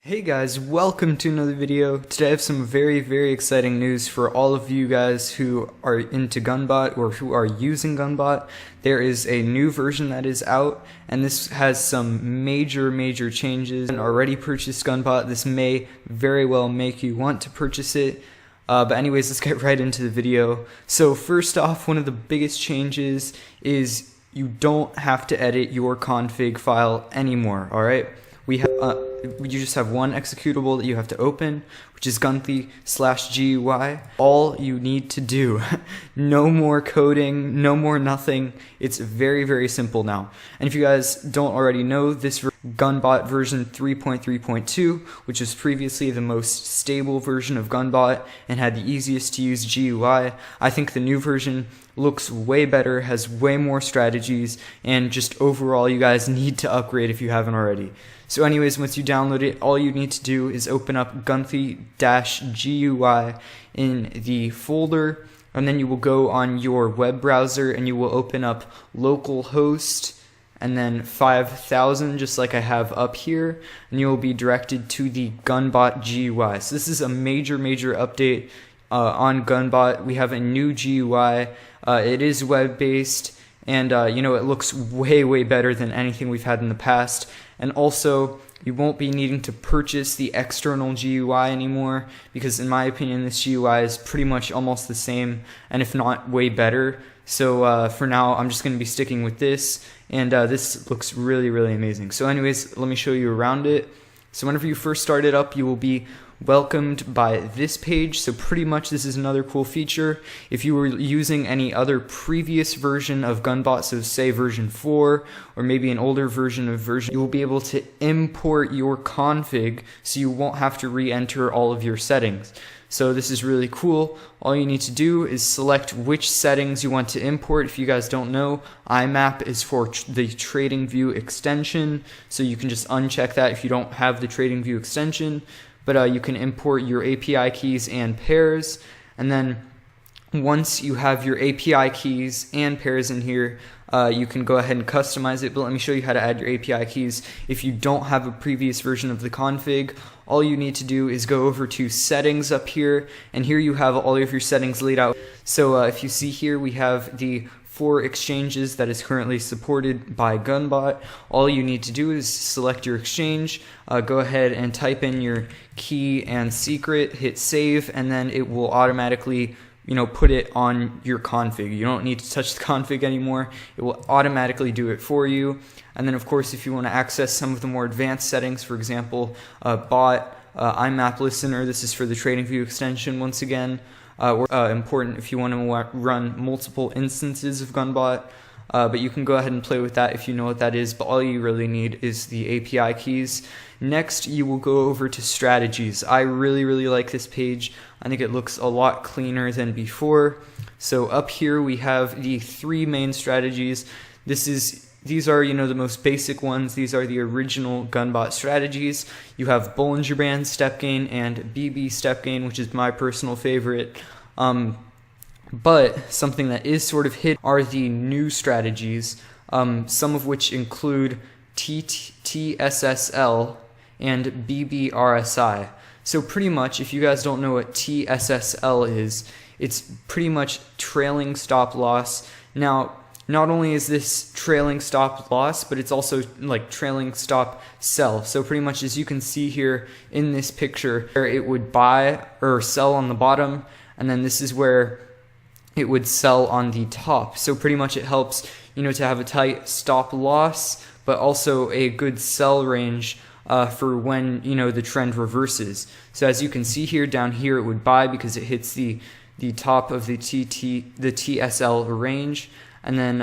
Hey guys, welcome to another video. Today I have some very exciting news for all of you guys who are into Gunbot or who are using Gunbot. There is a new version that is out, and this has some major changes. And already purchased Gunbot, this may very well make you want to purchase it. But anyways, let's get right into the video. So first off, one of the biggest changes is you don't have to edit your config file anymore, alright? You just have one executable that you have to open, which is gunthly/GUI. All you need to do, no more coding, no more nothing. It's very simple now. And if you guys don't already know, this Gunbot version 3.3.2, which was previously the most stable version of Gunbot and had the easiest to use GUI, I think the new version looks way better, has way more strategies, and just overall you guys need to upgrade if you haven't already. So anyways, once you download it, all you need to do is open up Gunthly-GUI in the folder, and then you will go on your web browser and you will open up localhost and then 5000, just like I have up here, and you will be directed to the Gunbot GUI. So this is a major update on Gunbot. We have a new GUI. It is web-based, and it looks way better than anything we've had in the past. And also, you won't be needing to purchase the external GUI anymore, because in my opinion this GUI is pretty much almost the same, and if not way better. So for now I'm just going to be sticking with this, and this looks really amazing. So anyways, let me show you around it. So whenever you first start it up, you will be welcomed by this page. So pretty much this is another cool feature. If you were using any other previous version of Gunbot, so say version 4 or maybe an older version of you will be able to import your config, so you won't have to re-enter all of your settings. So this is really cool. All you need to do is select which settings you want to import. If you guys don't know, IMAP is for the TradingView extension, so you can just uncheck that if you don't have the TradingView extension. But you can import your API keys and pairs, and then once you have your API keys and pairs in here, you can go ahead and customize it. But let me show you how to add your API keys. If you don't have a previous version of the config, all you need to do is go over to settings up here, and here you have all of your settings laid out. So if you see here, we have the 4 exchanges that is currently supported by Gunbot. All you need to do is select your exchange, go ahead and type in your key and secret, hit save, and then it will automatically put it on your config. You don't need to touch the config anymore. It will automatically do it for you. And then of course, if you want to access some of the more advanced settings, for example, bot, IMAP listener, this is for the TradingView extension once again, important if you want to run multiple instances of Gunbot, but you can go ahead and play with that if you know what that is, but all you really need is the API keys. Next, you will go over to strategies. I really like this page. I think it looks a lot cleaner than before. So up here we have the 3 main strategies. These are, the most basic ones. These are the original Gunbot strategies. You have Bollinger Band step gain and BB step gain, which is my personal favorite. But something that is sort of hidden are the new strategies, some of which include TSSL and BBRSI. So pretty much, if you guys don't know what TSSL is, it's pretty much trailing stop loss. Now, not only is this trailing stop loss, but it's also like trailing stop sell. So pretty much, as you can see here in this picture, where it would buy or sell on the bottom, and then this is where it would sell on the top. So pretty much it helps, to have a tight stop loss, but also a good sell range for when, the trend reverses. So as you can see here, down here it would buy because it hits the top of the TSL range. And then,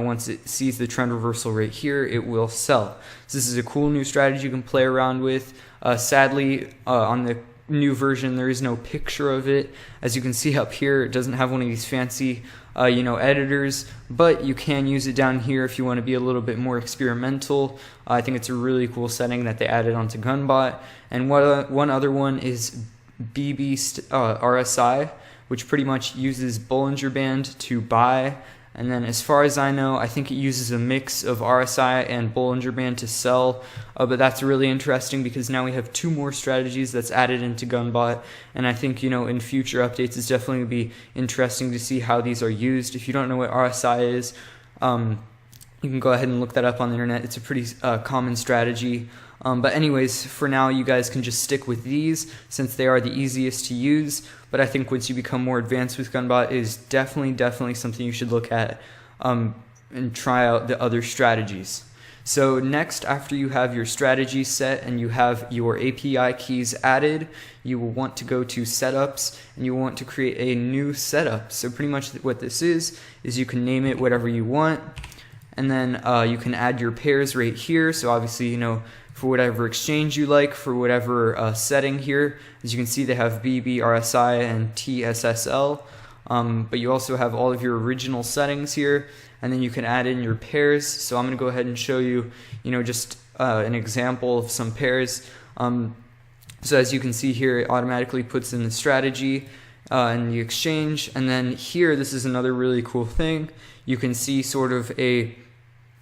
once it sees the trend reversal right here, it will sell. So this is a cool new strategy you can play around with. Sadly, on the new version, there is no picture of it. As you can see up here, it doesn't have one of these fancy, editors, but you can use it down here if you want to be a little bit more experimental. I think it's a really cool setting that they added onto Gunbot. And one other one is BB RSI, which pretty much uses Bollinger Band to buy, And then as far as I know, I think it uses a mix of RSI and Bollinger Band to sell, but that's really interesting because now we have 2 more strategies that's added into Gunbot, and I think, you know, in future updates it's definitely going to be interesting to see how these are used. If you don't know what RSI is, you can go ahead and look that up on the internet. It's a pretty common strategy. But anyways, for now you guys can just stick with these since they are the easiest to use. But I think once you become more advanced with Gunbot, it is definitely something you should look at and try out the other strategies. So next, after you have your strategy set and you have your API keys added, you will want to go to setups and you want to create a new setup. So pretty much what this is you can name it whatever you want, and then you can add your pairs right here. So obviously, you know, for whatever exchange you like, for whatever setting here. As you can see, they have BB, RSI, and TSSL. But you also have all of your original settings here, and then you can add in your pairs. So I'm going to go ahead and show you, you know, just an example of some pairs. So as you can see here, it automatically puts in the strategy and the exchange. And then here, this is another really cool thing. You can see sort of a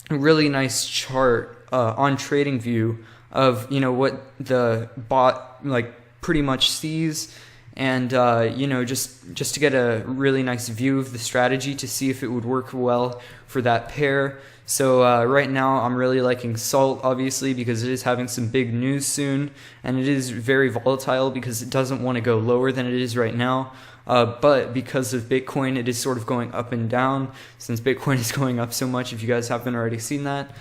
really nice chart on TradingView of, you know, what the bot like pretty much sees, and you know, just to get a really nice view of the strategy to see if it would work well for that pair. So right now I'm really liking Salt, obviously, because it is having some big news soon, and it is very volatile because it doesn't want to go lower than it is right now. But because of Bitcoin, it is sort of going up and down since Bitcoin is going up so much, if you guys haven't already seen that.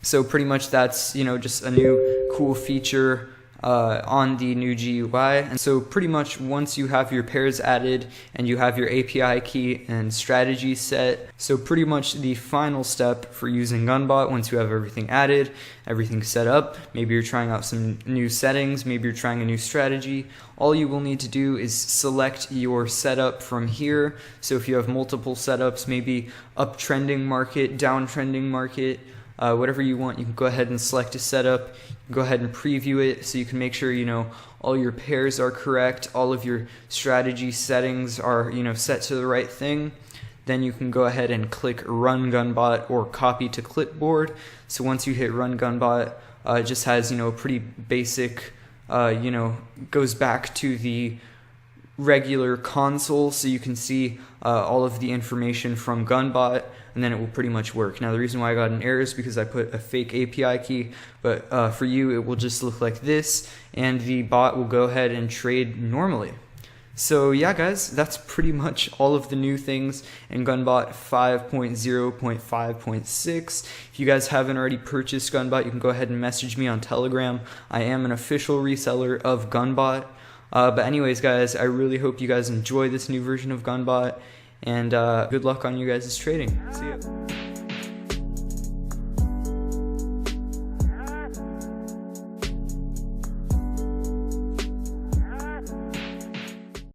So pretty much that's, you know, just a new cool feature on the new GUI. And so pretty much once you have your pairs added and you have your API key and strategy set, so pretty much the final step for using Gunbot, once you have everything added, everything set up, maybe you're trying out some new settings, maybe you're trying a new strategy, all you will need to do is select your setup from here. So if you have multiple setups, maybe uptrending market, downtrending market, whatever you want, you can go ahead and select a setup. You can go ahead and preview it so you can make sure, you know, all your pairs are correct, all of your strategy settings are, you know, set to the right thing. Then you can go ahead and click Run Gunbot or Copy to Clipboard. So once you hit Run Gunbot, it just has, you know, a pretty basic, you know, goes back to the regular console, so you can see all of the information from Gunbot, and then it will pretty much work. Now the reason why I got an error is because I put a fake API key, but for you it will just look like this, and the bot will go ahead and trade normally. So yeah guys, that's pretty much all of the new things in Gunbot 5.0.5.6. If you guys haven't already purchased Gunbot, you can go ahead and message me on Telegram. I am an official reseller of Gunbot. But anyways guys, I really hope you guys enjoy this new version of Gunbot, and good luck on you guys' trading. See ya.